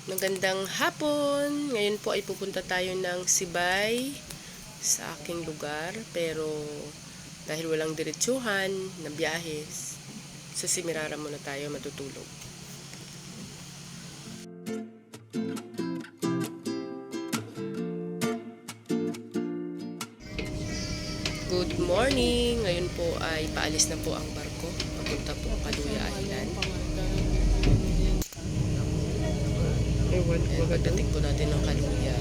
Magandang hapon! Ngayon po ay pupunta tayo ng Sibay sa aking lugar. Pero dahil walang diretsuhan na biyahe, sa Semirara muna tayo matutulog. Good morning! Ngayon po ay paalis na po ang barko. Papunta po ang Kaluya Island. Pagdating po natin ng Kaluya,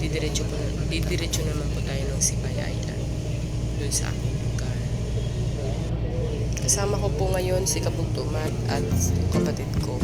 didiretso naman po tayo ng Sibay Island, dun sa aking lugar. Kasama ko po ngayon si Kabugtumat at kapatid ko.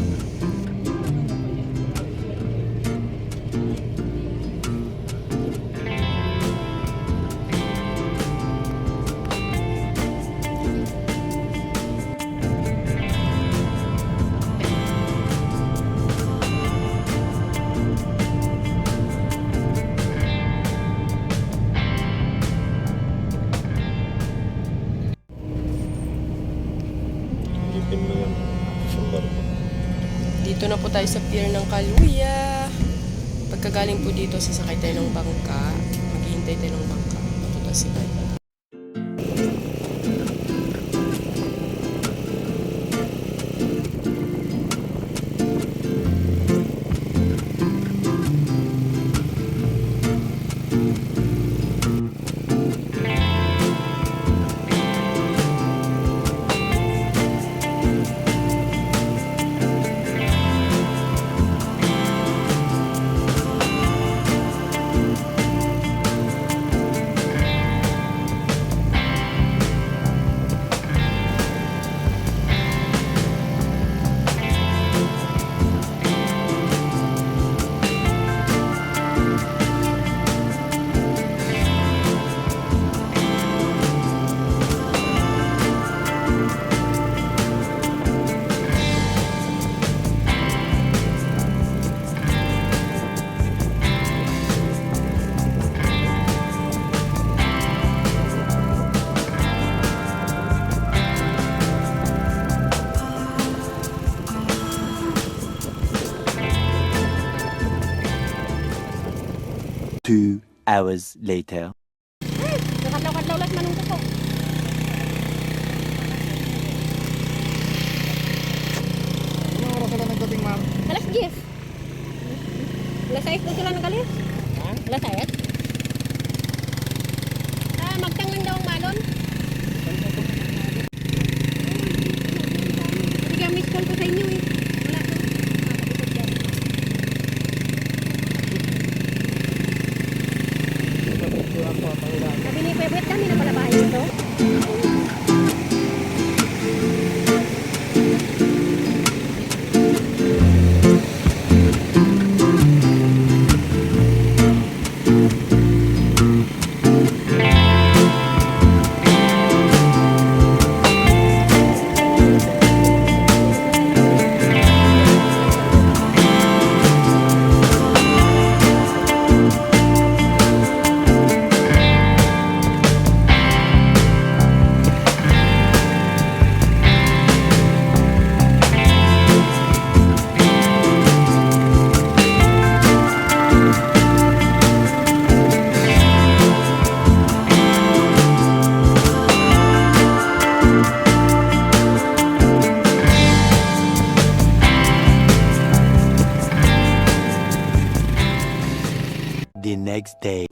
Dito na po tayo sa pier ng Kaluya. Pagkagaling po dito, sasakay tayo ng bangka. Maghihintay tayo ng bangka. Papunta si Sibay. Two hours later. Nakadlaw-kadlaw lang manong ko. Ano oras sila nagdating, ma'am? Alas 10. Alas 6 doon sila nagalis. Ha? Alas 6. Magtangan daw ang balon. Sige, miss call ko sa inyo eh. Wala ko. Sabi ni Pebet kami na pala bahay ito. The next day.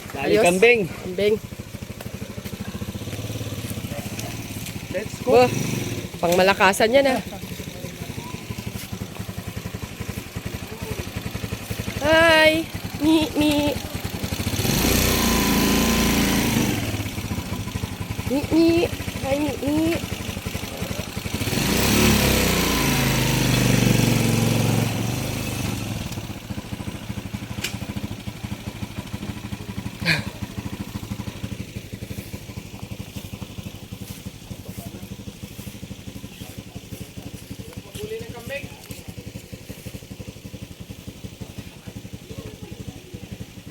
Dali kambing. Kambing. Let's go. Wah, pang malakasan yan ah. Hi! Mi. Hi, Mi.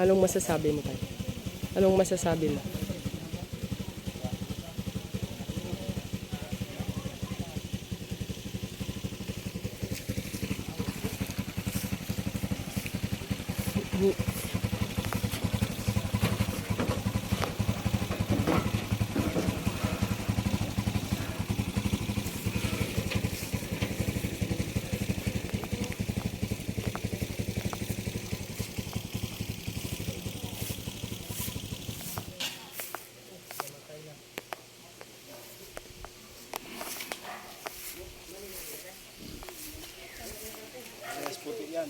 Anong masasabi mo tayo? Anong masasabi mo? ihi. Yes, puti yan.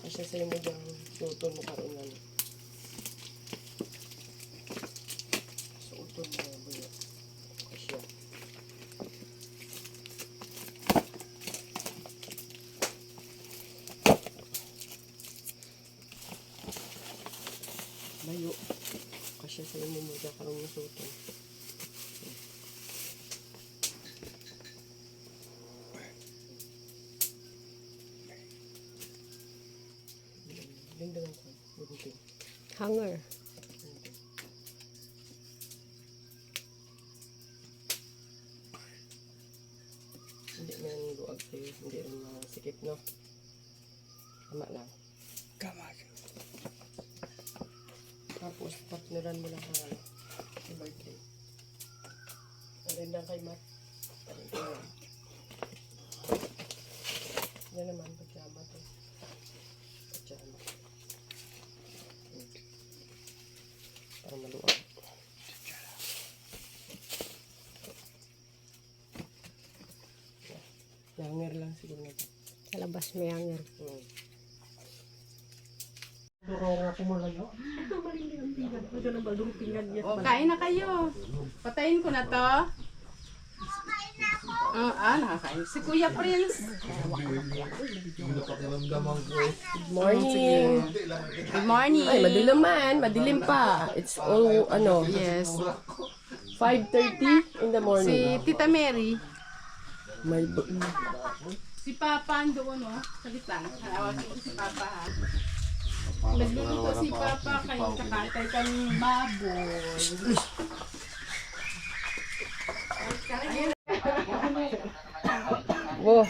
Kasi sa'yo mo dyan, suton mo karoon na. Suton mo yan, buya. Kasya. Layo. Kasya sa'yo mo dyan, karoon na suton. Ganda lang ko. Mabuting. Hanger. Hindi man luag sa'yo. Hindi rin sikip, no? Tama lang. Kama. Tapos, partneran mo lang sa birthday. Alin lang kay Matt. Alin ko yan. Yan naman, pajama to. Pajama. Para maluwag. Hanger lang siguro na ito. Sa labas may hanger. O, kain na kayo. Patayin ko na to. Nakakain. Si Kuya Prince. Good morning! Good morning. Ay, madilim man. Madilim pa. It's all, Yes. 5:30 in the Si morning. Tita Mary. May Si Papa doon, no? Saglit lang. Tawagin ko si Papa, ha? Nagluluto si Papa kayo kakatay kang baboy. Wow.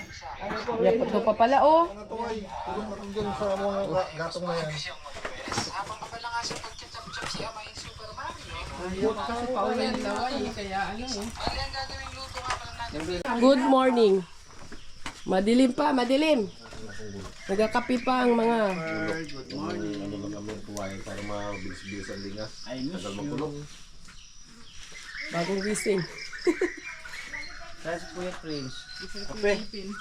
Yapot ko pa pala, oh. Ano to ay? Tulong na dyan sa mga gatong na yan. Ayaw kasi paulan laway, kaya ano eh. Good morning. Madilim pa, madilim. Nagkakapi pa ang mga Good morning. Ano lang kami kuwain para mabilis-bilis ang lingas. Tagal magkulong. bagong gising. Kasi Kuya Prince. Philippines.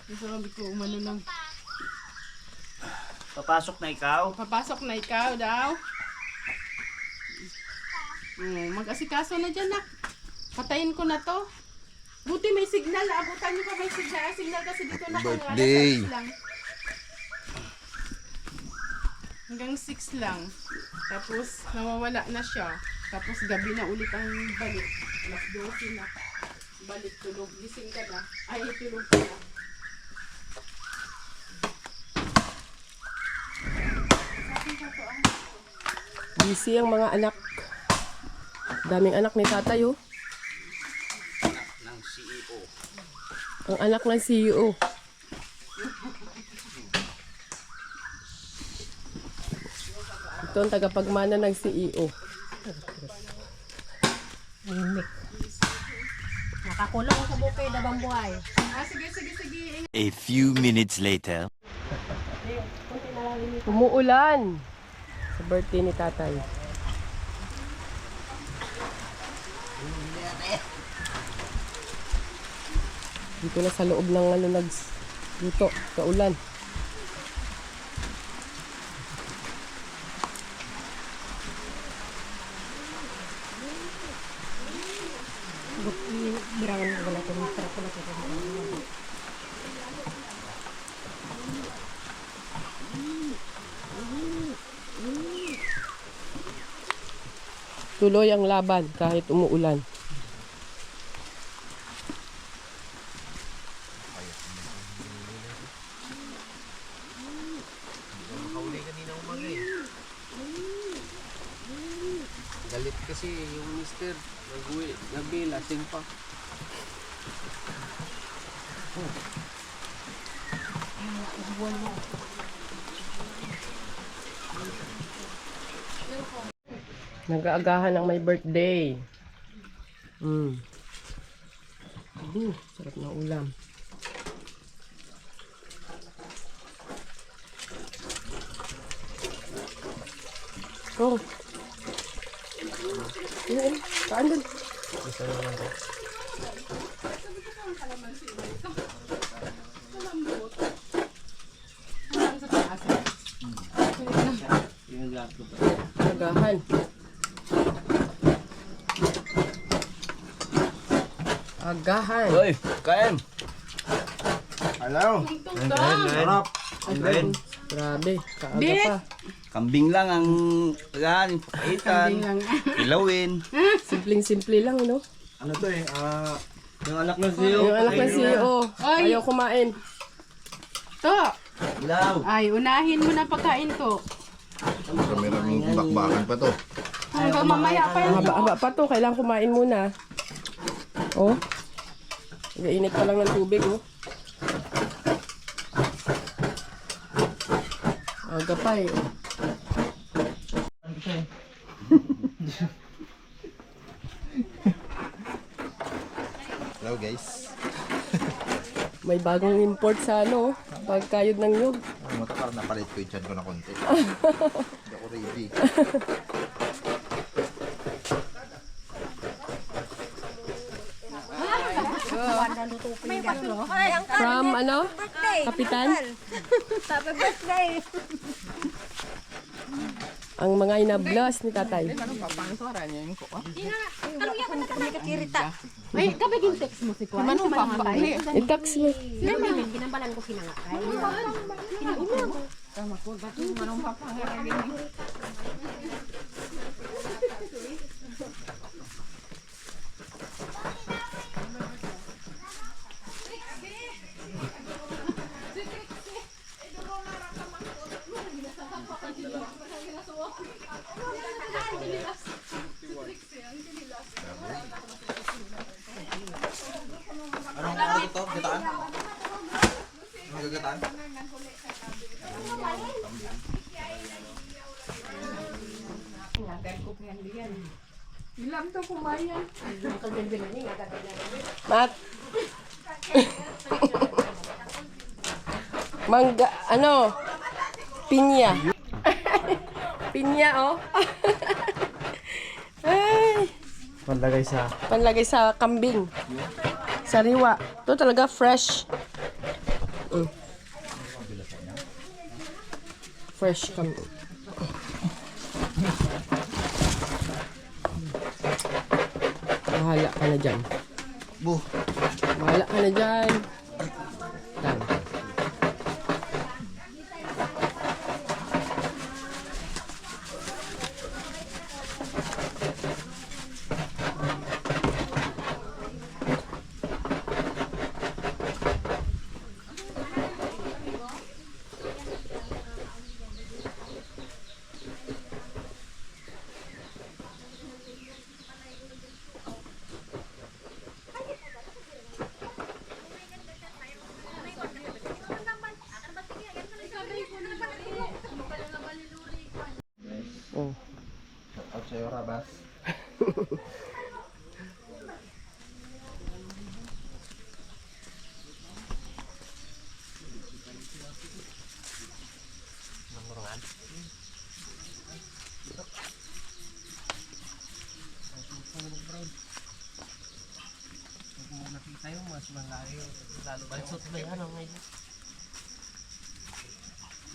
Sabi ko, umano lang. Papasok na ikaw. Papasok na ikaw daw. Mag-asikaso na dyan, nak. Patayin ko na to. Buti may signal. Abutan nyo pa may signal. Signal kasi dito na kung Birthday. alas 6 lang. Hanggang 6 lang. Tapos nawawala na siya. Tapos gabi na ulit ang balik. Alas 12 na. Balik tulog. Gising ka na. Ay, tulog ka na. Busy ang mga anak. Daming anak ni tatay, oh. Ng CEO. Ang anak ng CEO. Ito ang tagapagmana ng CEO. Limik. Nakakulong sa bukid, abang buhay. Sige, sige, sige. A few minutes later. Umuulan sa birthday ni tatay. Dito na sa loob ng dito, kaulan. Birangan ko wala itong sarap ko na ito. Tuloy ang laban kahit umuulan. Galit kasi yung mister. Nag-uwi. Gabi, lasing pa. Nag-aagahan ng may birthday. Sarap na ulam. Oh. Yan, saan dun? Agahan. Agahan. Hoy, kain. Hello. Sarap. Kain. Grabe, kaaga pa. Kambing lang ang yan, pakaitan, ilawin. Simpleng-simple lang, no? Ano to eh? Yung anak na siyo. Yung anak ng CEO, ayaw kumain. To! Ilaw. Ay, unahin mo na pagkain to. Maraming bakbakan pa to. Hanggang mamaya pa yan. Haba pa to, kailangan kumain muna. Oh. Nag-init pa lang ng tubig, oh. Aga pa eh. Hello guys. May bagong import sa ano, pagkayod ng nyug. Ang matakar na palit ko yung chan ko na konti. Hindi ako ready. From ano? Kapitan? Happy birthday! Ang mga inablas ni tatay. Ay, kabigin text mo si Kwan. Manong papakli. I-tax mo. Ginambalan ko sinangakay. Anong ano to? Gataan? Anong gagataan? Mat. Mangga, ano? Pinya. Pinya, oh. Ay. Panlagay sa kambing. Sariwa. Ito talaga fresh. Fresh kambing. Bahala ka na dyan. Buh. Bahala ka na dyan. Yan. Oh. Out sa'yo, Rabas. Bansot ba yan? Ang ngayon?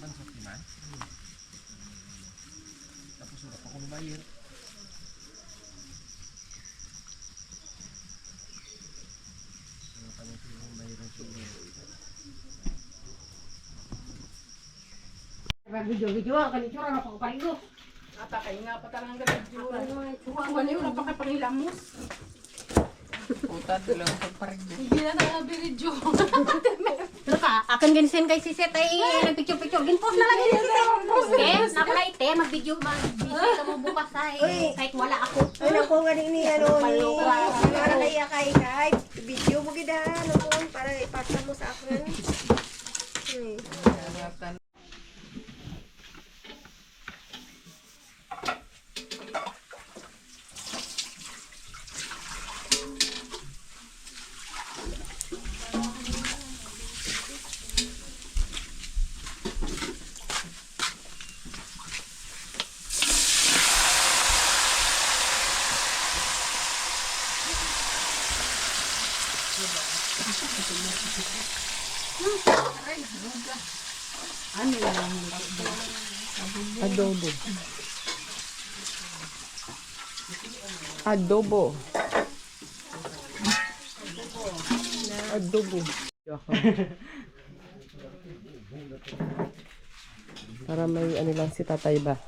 Bansot naman. Tapos wala pa ko lumayir. Wala pa nang silang bayar ng sulo. Video-video ang kanitsura na pagparigo. Atay nga pa talagang gadyo. Wala yung napakapangilamos. Puta, lang pagparigdo. Hindi na nakabiridyo. Pero ka, akan ginsin kay Siset ay nagpicture-picture. Ginpost na lang yun Siset. Okay, napala ite, mag-video ka mo bukas ay. Kahit wala ako. Ay, naku nga ni ano ni para kaya kay video mo gid ano para ipasa mo sa akin. Ano yan? Adobo. Adobo. Adobo. Para may ano lang si tatay ba.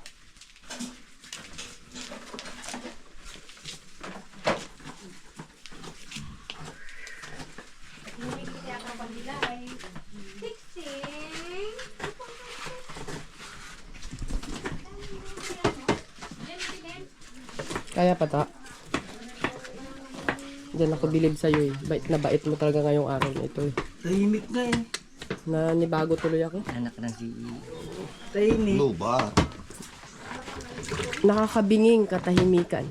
Kaya pa ta. Diyan ako bilib sa'yo eh. Bait na bait mo talaga ngayong araw na ito eh. Tahimik nga eh. Nanibago tuloy ako. Anak ng si... Tahimik. No ba? Nakakabinging katahimikan.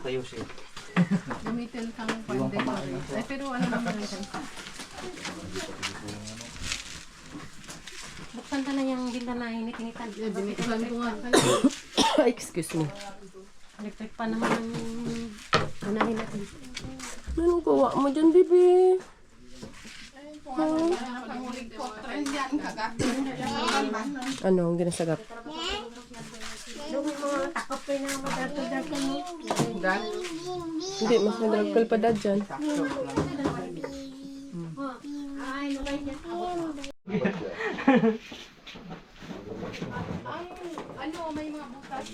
Tayo siya. Gamitin kang pan-decorate. Ay, pero ano naman ang kansa? Buksan ka na yung ginda na init-initan. Binitilan ko nga kayo. Excuse me. Electric pa naman ang unahin natin. Anong gawa mo dyan, bibi? Pangulig po. Trend yan, kagatin. Ano ang ginasagap? Doon mga takop kayo na madarto-darto mo. Hindi, mas madragkal pa dad dyan. Ay, nukay niya. Ano, may mga bukas.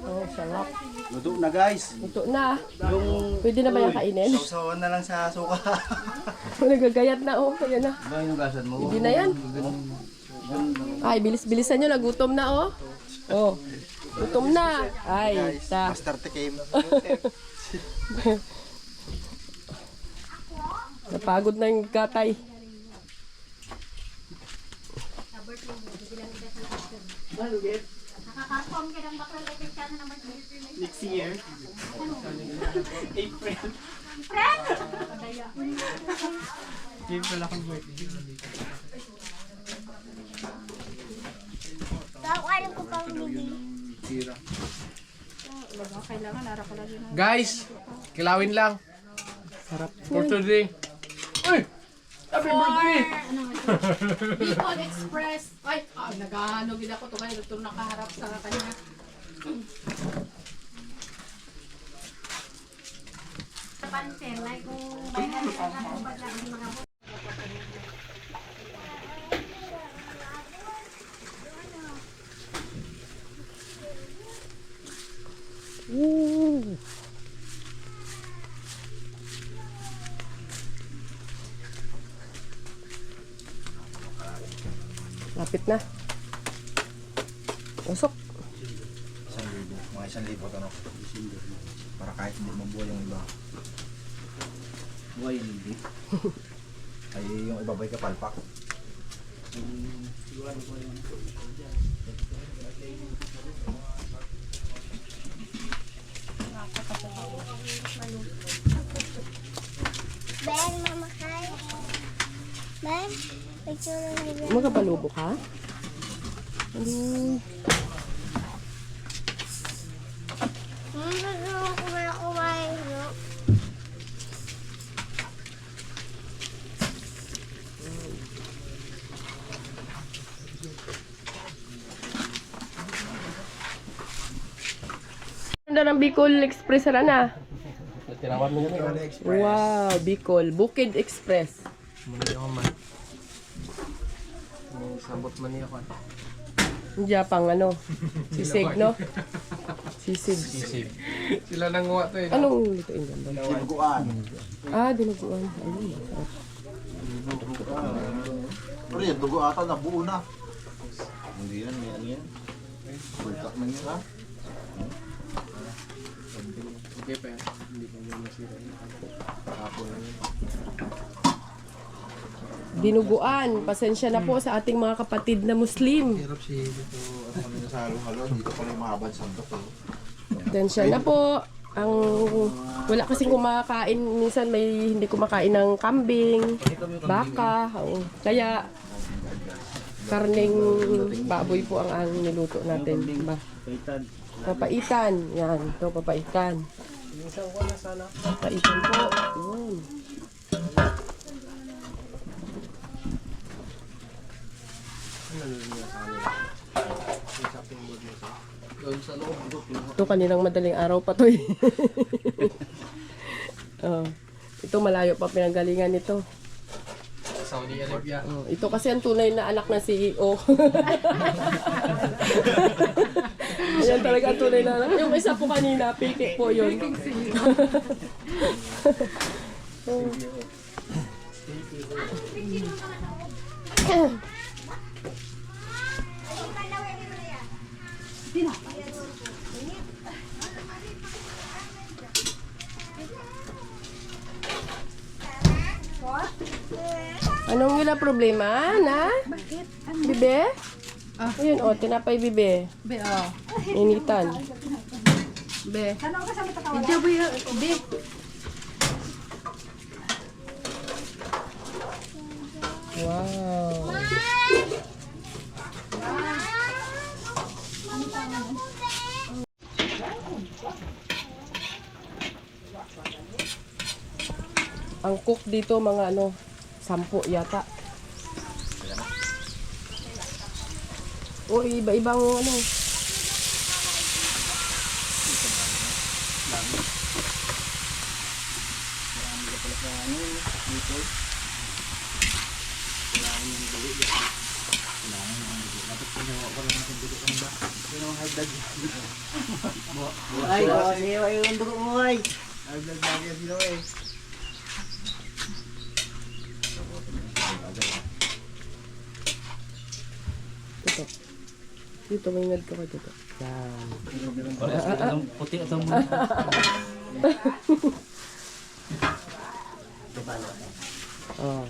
Oh, sarap. Luto na guys. Ito na. Yung... Pwede na ba yung kainin? Sausawan na lang sa suka. Nagagayat na oh. Ayan na. Ba yung gasan mo? Hindi na yan. Ay, bilis-bilisan nyo. Nagutom na oh. Oh. Gutom na. Ay, ta. Master Tikim. Napagod na yung katay. Nakakapong ka ng bakal electric ka na naman. Next year. April. April akong birthday. Ano ko pang Guys, kilawin lang. Sarap. For today. Uy! Happy birthday! Bicol Express. Ay, nag-ano gila ko to kayo. Ito nakaharap sa kanya. Pansin, like kung bayan ka na kung ba't lang yung mga Woo! Lapit na. Usok. 1,000. Mga 1,000 ano. Para kahit hindi mabuhay yung iba. Buhay hindi. Ay yung iba ba'y kapalpak? itsura nila. Magkapalubo ka? Ano? Gusto ko kumain, no? Ganda ng Bicol Express na. Tirawan mo ganun. Wow, Bicol. Bukid Express. Muna ako man. Sabot man niya ko. Hindi pang ano, sisig, no? Sisig. Sisig. Sila nanguha to eh. Anong lutuin yan? Dinuguan. Ah, dinuguan. Ayun, masarap. Pero yan, dugo ata na buo na. Hindi yan, may ano yan. Bultak na yun ha. Okay pa yan. Hindi pa mo masira yun. Hapon lang yun. Dinuguan. Pasensya na po sa ating mga kapatid na Muslim. Hirap si dito at kami na sa halo-halo. Dito pala yung mahabad sandok eh. Pasensya na po. Ang wala kasing kumakain. Minsan may hindi kumakain ng kambing, baka. Oo. Kaya karning baboy po ang niluto natin. Papaitan. Yan. Ito, papaitan. Isang ko na sana. Papaitan po. Yun. Ano niya sa kanila? Yung shopping board niya sa. Doon sa loob. Ito kaninang madaling araw pa to eh. Oh. Ito malayo pa pinanggalingan nito. Saudi Arabia. Oh, ito kasi ang tunay na anak ng CEO. Ayan talaga ang tunay na anak. Yung isa po kanina, piki po yun. Anong wala problema, na? Bakit? Bibe? Ayun, oh, tinapay bibe. Be, oh. Initan. Be. Be. Wow. Ang cook dito mga ano, 10 yata. O iba-ibang ano. Ay, kasi yung dugo mo ay. Nag-vlog lagi yan sino eh. Ito. Dito may ngad ko kayo dito. Yan. Puti at ang Oh.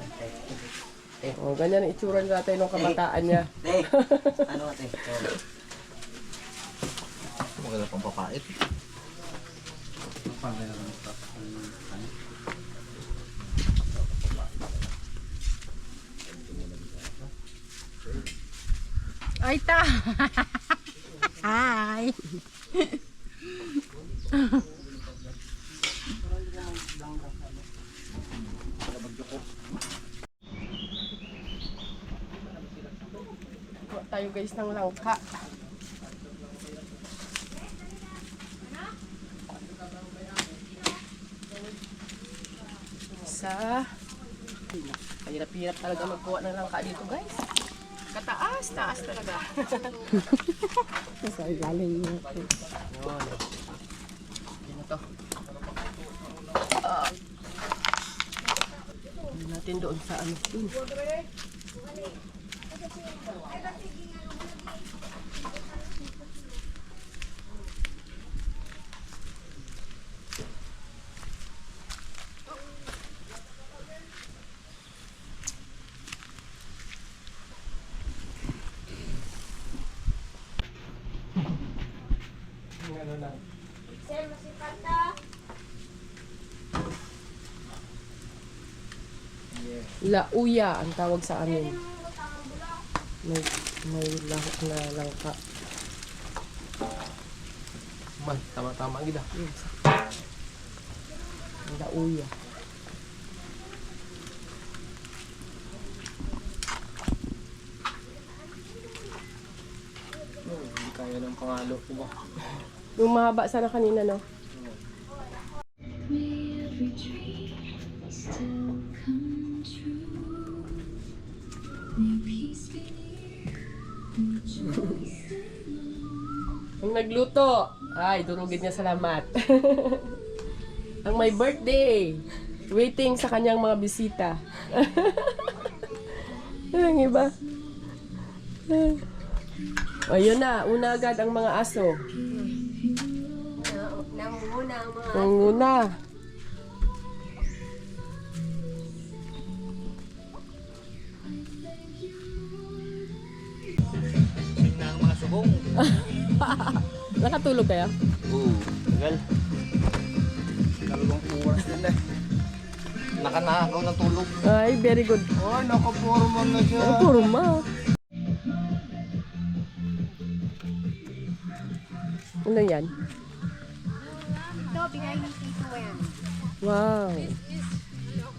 Oh, ganyan ang itsura natin nung kabataan niya. Ano ate? Maganda pang papait. Ay, ta. Hi. Kuha tayo guys ng langka. Isa. Hirap-hirap talaga magkuha ng langka dito guys. Kataas, taas talaga. Sa ilalim mo. Yan na to. Ah. Hindi natin doon sa ano. Dun. Lauya ang tawag sa amin. May lahok na langka. Man, tama-tama gida. Ang dauya. Hindi kaya ng pangalo ko ba? Yung mahaba sana kanina, no? Ang nagluto. Ay, durugin niya salamat. Ang may birthday. Waiting sa kanyang mga bisita. Ang iba. Ayun na, una agad ang mga aso. Nangunguna ang mga Nanguna. Nakatulog kayo? Oo, tagal. Dalawang oras din eh. Nakanakaw ng tulog. Ay, very good. Oh, nakaporma na siya. Ang purma. Ano yan? ito, bigay ng tito yan. Wow.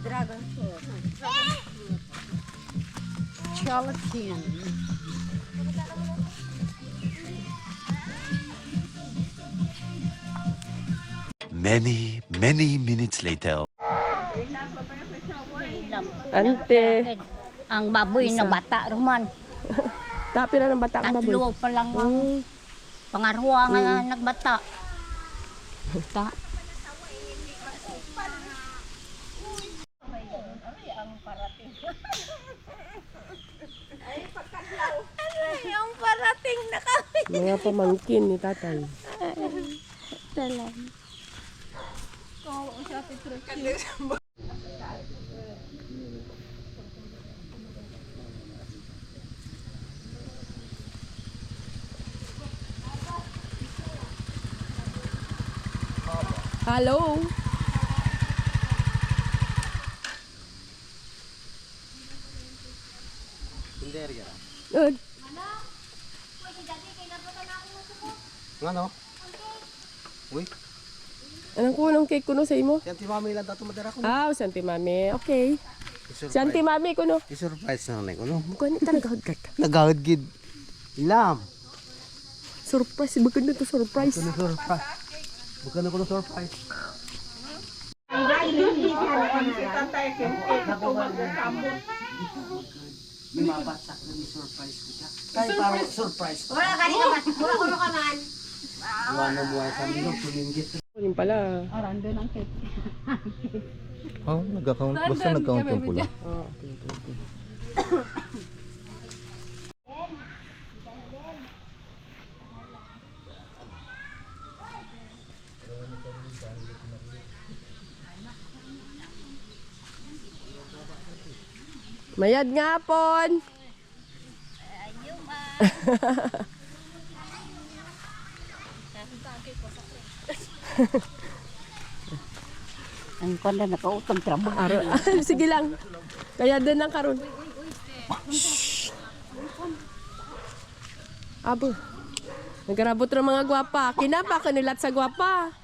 Dragon fruit. Gelatin. Many, many minutes later. Ante. Ang baboy na bata roman. Tapi na ng bata ang baboy. Tatlo pa lang ang pangarwa nga nagbata. Ta. Yung parating na kami. Mga pamangkin ni tatay. Hello. Hindi rin. Good. Ano? Uy, Anong kunong cake kuno sa imo? si Auntie Mami lang tato madara ko. Ah, Santi Mami. Okay. Santi Mami kuno. I-surprise na lang ko, no? Bukan ni talaga hagkat. Nagahod gid. Ilam. Surprise, bukan na to surprise. Ano surprise? Bukan ako na surprise. Mabasak na ni surprise ko siya. Kaya parang surprise ko. Wala ka rin ka man. Wala ko ka man. Iwanan mo ay sabi ko, puminggit. Yun pala. Oh, nag-account. Basta nag-account yung pula. Oh, okay, okay, okay. Mayad nga pon. Ang kanda nakautang trabaho. Sige lang. Kaya din ang karon. Abo. Nagarabot ng mga gwapa. Kinapa kanilat sa gwapa.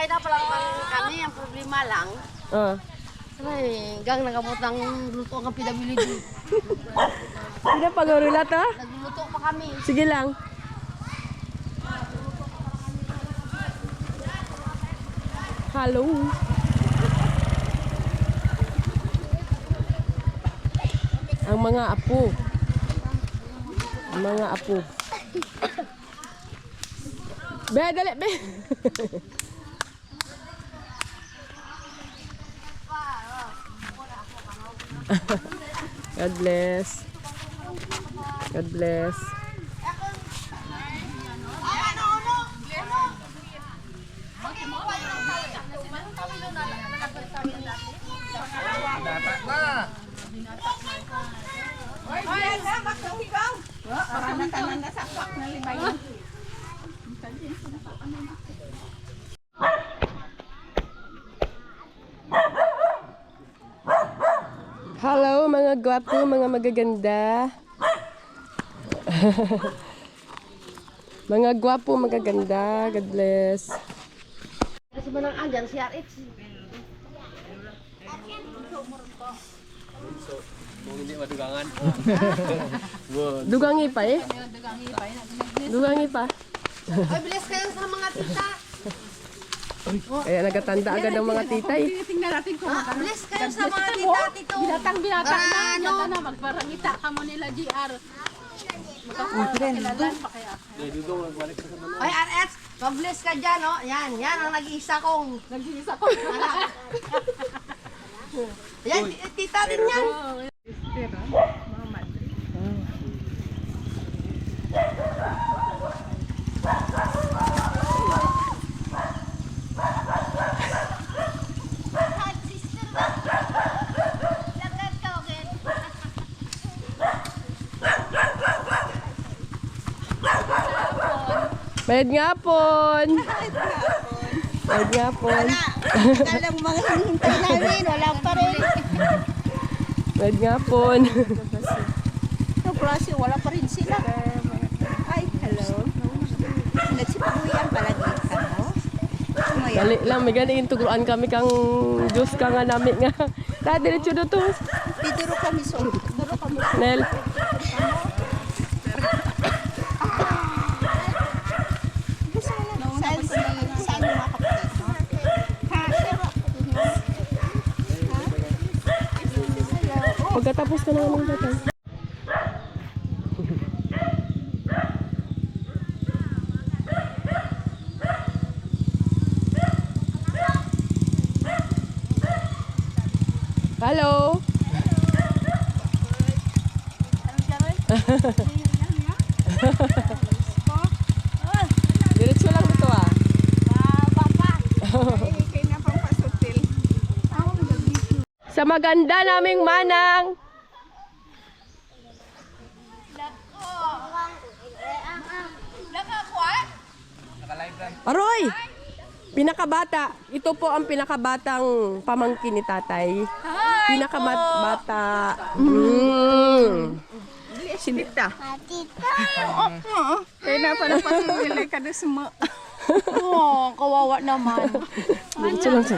Kaya na pala kami, ang problema lang. Ay, gang nakabutang luto ang PWD. Sino pag-urulat ha? Nagluluto pa kami. Sige lang. Hello. Ang mga apo. Ang mga apo. Be, dali, be. God bless. God bless. gwapo, mga magaganda. Mga gwapo, magaganda. God bless. Kasi manang andyan si RH. Dugangi pa eh. Dugangi pa. Ay, bilis kayo sa mga tita. Kaya nagatanda agad ng mga titay. Tingnan natin kung Bilis kayo sa mga tita, tito. binata na. Para ano? Binata na, magparangita ka mo nila GR. Kilalan pa kaya. Ay, RH, mag-bless ka dyan, oh. Yan, yan ang nag-iisa kong Nag-iisa ko. anak. Yan, tita din yan. Bayad nga pon. Bayad nga pon. Kala mo mga hinihintay namin, wala pa rin. Bayad nga pon. No, klase, wala pa rin sila. Ay, hello. Nagsipabuyan pala dito, no? Ngayon, Dali lang, may ganiin tuguruan kami kang Diyos ka nga namin nga. Diretso na to. diduro kami so. Duro kami. Nel. Saan yung mga kapatid mo? Ha, pero, Pagkatapos ka na ng batay. Hello. Diretso lang dito ah. Sa maganda naming manang. Aroy! Pinakabata. Ito po ang pinakabatang pamangkin ni tatay. Pinakabata. sinita. Kaya na pala pasimili ka na suma. Oh, kawawa naman. Diretso lang sa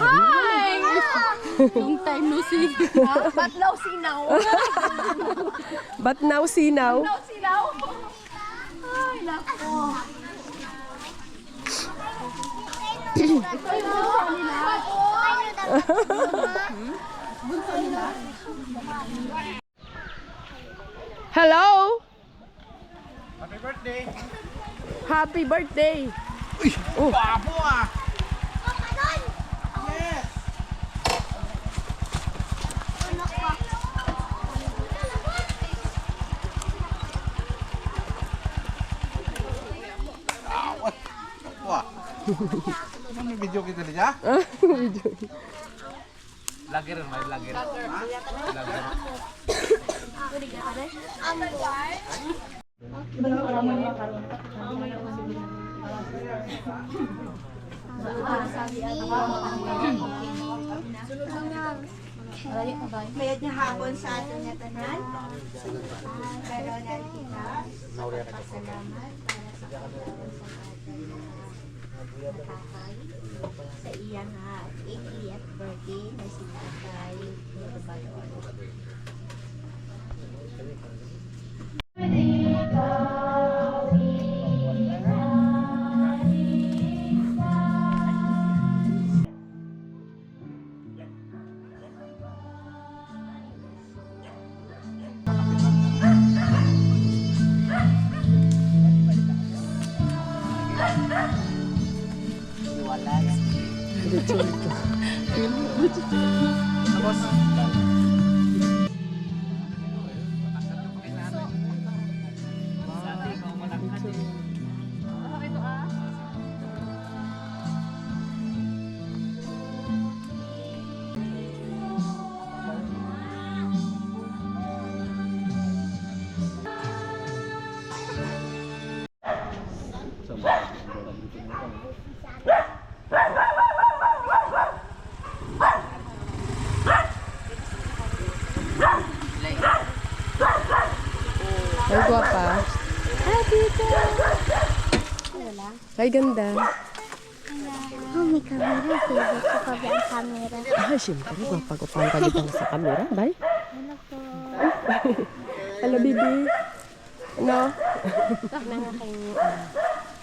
Long time no see. Batlaw sinaw. But now, sinaw. Sinaw. Ay, nako. Hello! Happy birthday! Happy birthday! Papo ah! Wah. May video kita niya? Vlogger, may vlogger. Mayad niya hapon sa atin niya tanan. Pero nakita, pasalamat para sa kapatid sa atin tatay. Sa iya nga 80th birthday na si tatay. Ay, ganda. Oh, may camera. Favorite ko pa ba ang camera? Ay, syempre, mapag-upahan ka dito sa camera. Bye. Ano po? Hello, baby. Ano?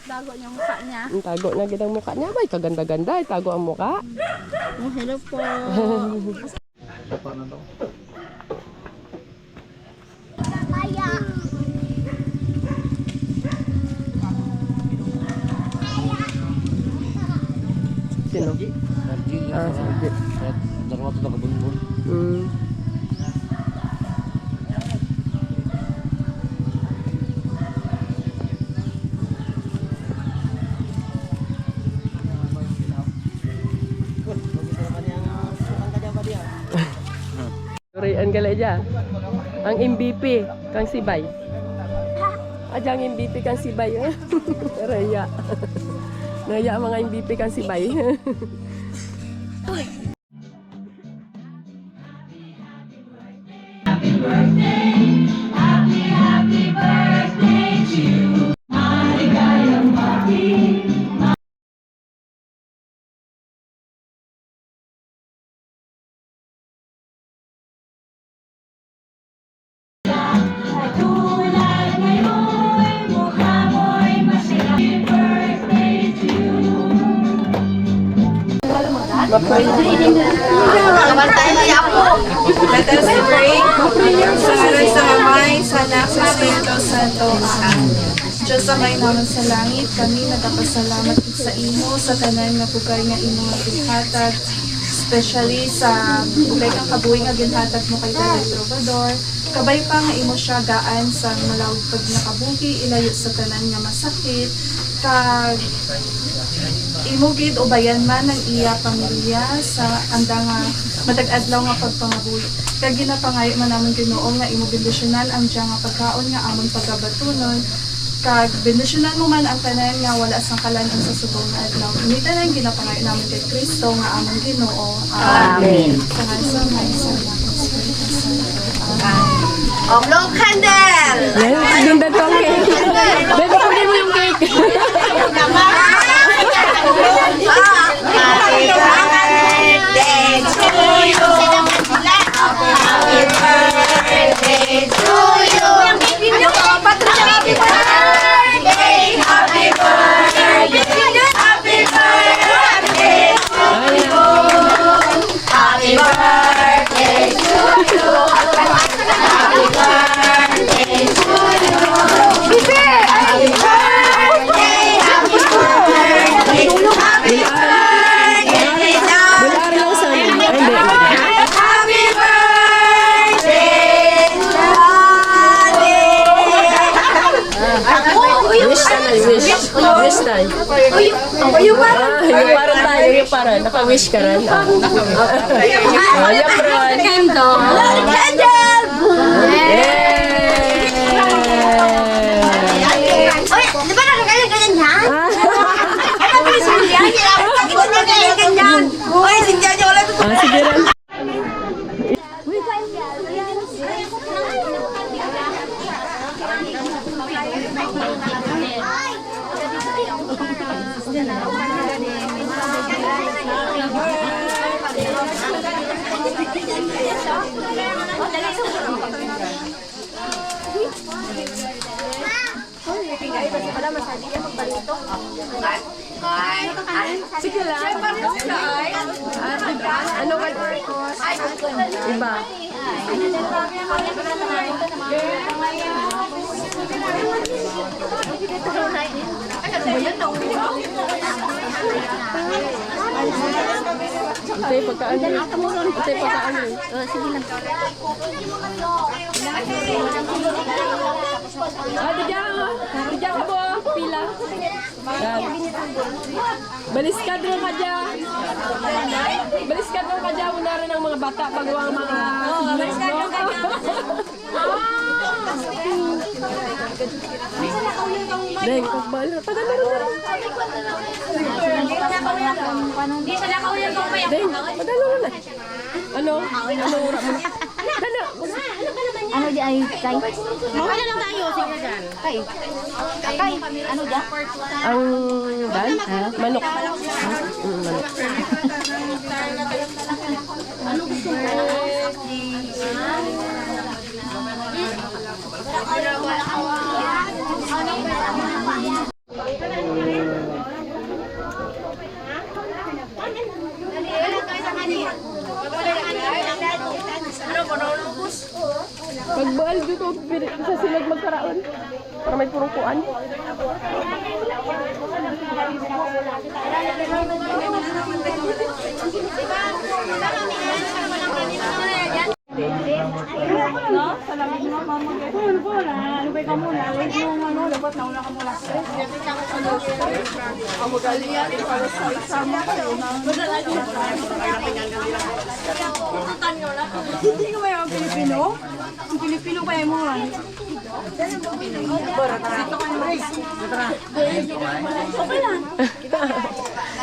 Bago niya mukha niya. Ang tago na gitang mukha niya. Bay, kaganda-ganda. Tago ang mukha. Oh, hello po. Kaya. Sino? Ah, sige. Mm. Rian Galeja. Ang MVP kang Sibay. Aja ang MVP kang Sibay. Raya. Raya ang mga MVP kang Sibay. Let us pray. Sa ngalan sa Amay, sa Anak, sa Espiritu Santo. Amen. Diyos amay naman sa langit, kami nagpapasalamat sa imo sa tanan nga bugay nga imo nga ginhatag, especially sa bugay kang kabuhi nga ginhatag mo kay David Trovador. Kabay pa nga imo siya gaan sa malawig pag nakabuhi, ilayo sa tanan nga masakit, kag imo gid ubayan man ang iya pamilya sa anda nga matag-adlaw nga pagpangabuhi. Kag ginapangayo man namon Ginoo nga imo bendisyonan ang diya nga pagkaon nga amon pagabatunon. Kag bendisyonan mo man ang tanan nga wala sang kalanan sa subong nga adlaw. Ini tanan ginapangayo namon kay Kristo nga amon Ginoo. Amen. Sa ngalan sa Amay, sa Anak, sa Espiritu Santo. Amen. Oblong candle! Yan, ganda to ang cake. Bebe, kunin mo yung cake. Happy birthday to you! Happy birthday to you! Happy birthday! Happy birthday! Happy birthday to you! Happy birthday to you! Happy birthday to you! Happy birthday! Happy birthday! Happy birthday! Bular lang sa amin. Ay, hindi. Happy birthday, Daddy! Wish na na, wish. Wish na. Yung parang tayo, yung parang. Naka-wish ka rin. Yung parang. Candle! Oy, di ba nakakaya-ganyan yan? Ano ba yung Cynthia? Hindi ko nakakaya-ganyan. Oy, Cynthia, di wala ito. Sige rin. Sige lang. Ano ka? Iba. Ito yung pagkaan. Ito yung pagkaan. Sige lang. Diyan ka po. Pila. Yan. Baliskad rin ka dyan. Baliskad rin ka dyan. Una rin ang mga bata pag ang mga... Baliskad rin ka dyan. Deng, pagbala. Tagal na rin. Hindi sila kauyan kong Deng, padalo na. Ano? Ano ura mo? Ano di ay kay? Wala lang tayo, sige dyan. Kay. Kay, ano dyan? Ang dal? Manok. Manok. Pagbaal dito, sa silag magkaraon. Para may purong kuan. Hindi ko ba yung Pilipino? Ang Pilipino kaya mo nga.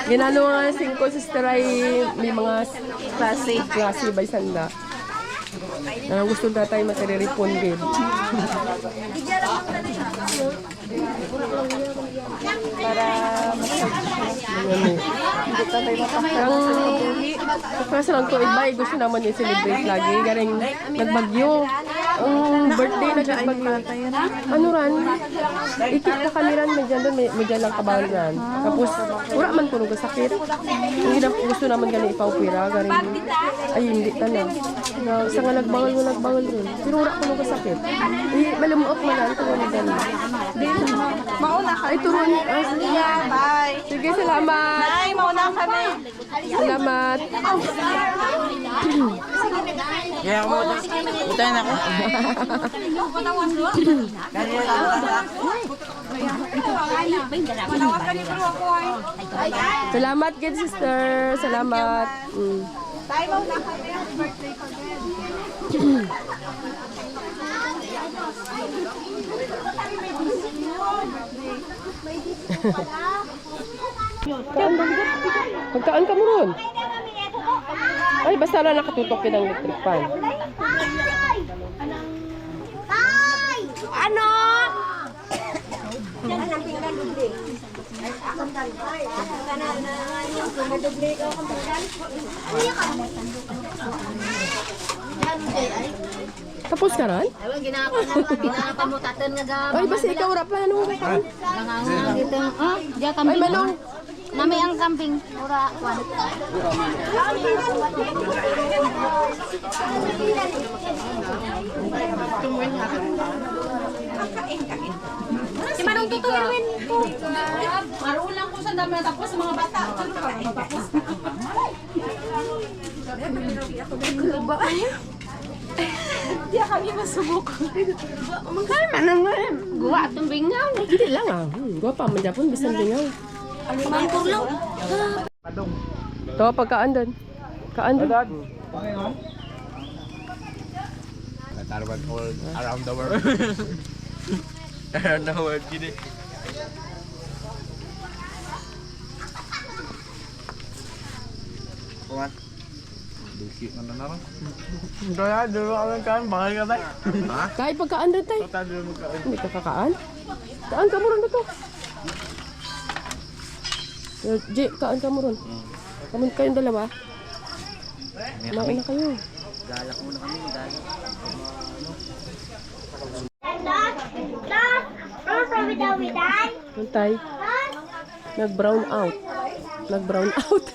Ginano nga 5 sister ay may mga klase by sanda. Na gusto na tayo matireripon din. Para kasi lang to iba, gusto naman yung celebrate lagi. Garing nagbagyo. Ang birthday nagbagyo. Ano ran? Ikit na kaniran, medyan lang kabawal ran. Tapos, wala man puno ka sakit. Hindi na gusto naman gani ipaupira. Garing, ay hindi tanang. Sa nga nagbawal rin. Pero wala puno ka sakit. Malumuot man lang, tuwan na gani. Mauna ka. Ay, turuan. Bye. Sige, salamat. Bye, mauna kami. Salamat. Kaya ako mo. Utayin ako. Salamat, good sister. Salamat. Tayo mauna kami. Happy birthday pa din. Pagkaan ka mo ron. Ay, basta lang nakatutok yun ang electric fan. Ay! Ano? Yan ang tingnan doble. Ay, akong talbay. Akong doble ka akong tingnan. Kuya ka. Tapos ka ran? Ay, ginapamutatan nga ga. Ay, basta ikaw rap pa. Ano ka kaan? Dito, diya Ay, kambing. manong. Nami ang kambing. Ura, kwan. Si Manong tuturuin ko. Marulang ko sa dami tapos mga bata. Hindi kami masubok. Ay, manang guwa atong bingaw. Hindi lang ah. Gwapa, manjapon, bisan dingaw. Mangkur lang. Ito, pagkaan doon. Kaan doon. Tarwan all around the world. Around the world, gini. Kuman. Dukit na naman. Kaya, duro ka lang kaan, bakal ka tayo. Kahit pagkaan doon tayo. Total, duro magkaan. Hindi ka kakaan? Kaan ka mo ron dito. J, kaan ka mo ron. Kamu kayong dalawa. Kumain na kayo. Galak muna kami, galak. Antay. Nag-brown out. Nag-brown out.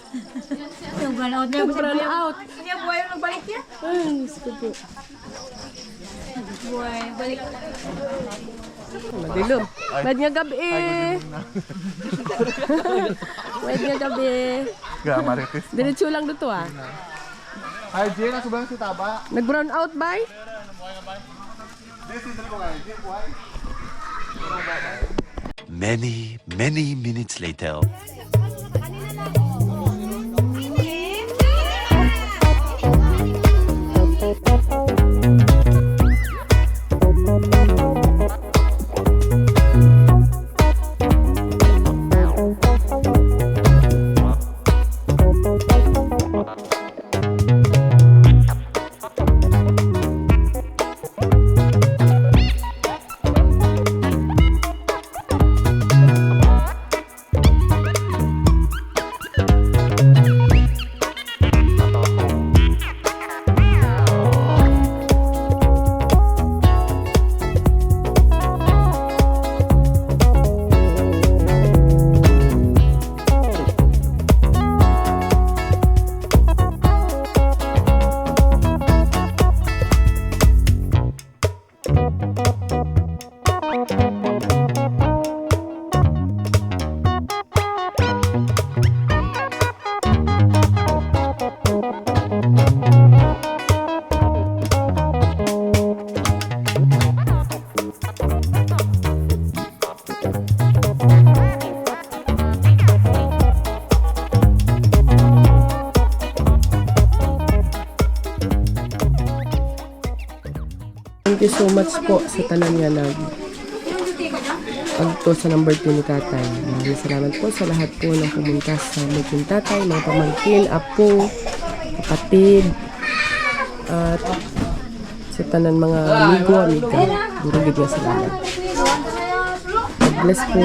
Nag-brown out. Kanya buhay yung nagbalik niya? Ay, Diyos ko po. Buhay, balik. Madilom. Mahid nga gabi. Mahid nga gabi. Marites. Diretso lang dito ah. Ay, Jay, nasubang si Taba. Nag-brown out ba? Many, many minutes later. Thank you so much po sa tanan nga pagto sa number 2 ni tatay. Maraming salamat po sa lahat po ng pumunta sa birthday ni tatay, mga pamangkin, apo, kapatid, at sa tanan mga amigo, amiga. Durugid nga salamat. God bless po.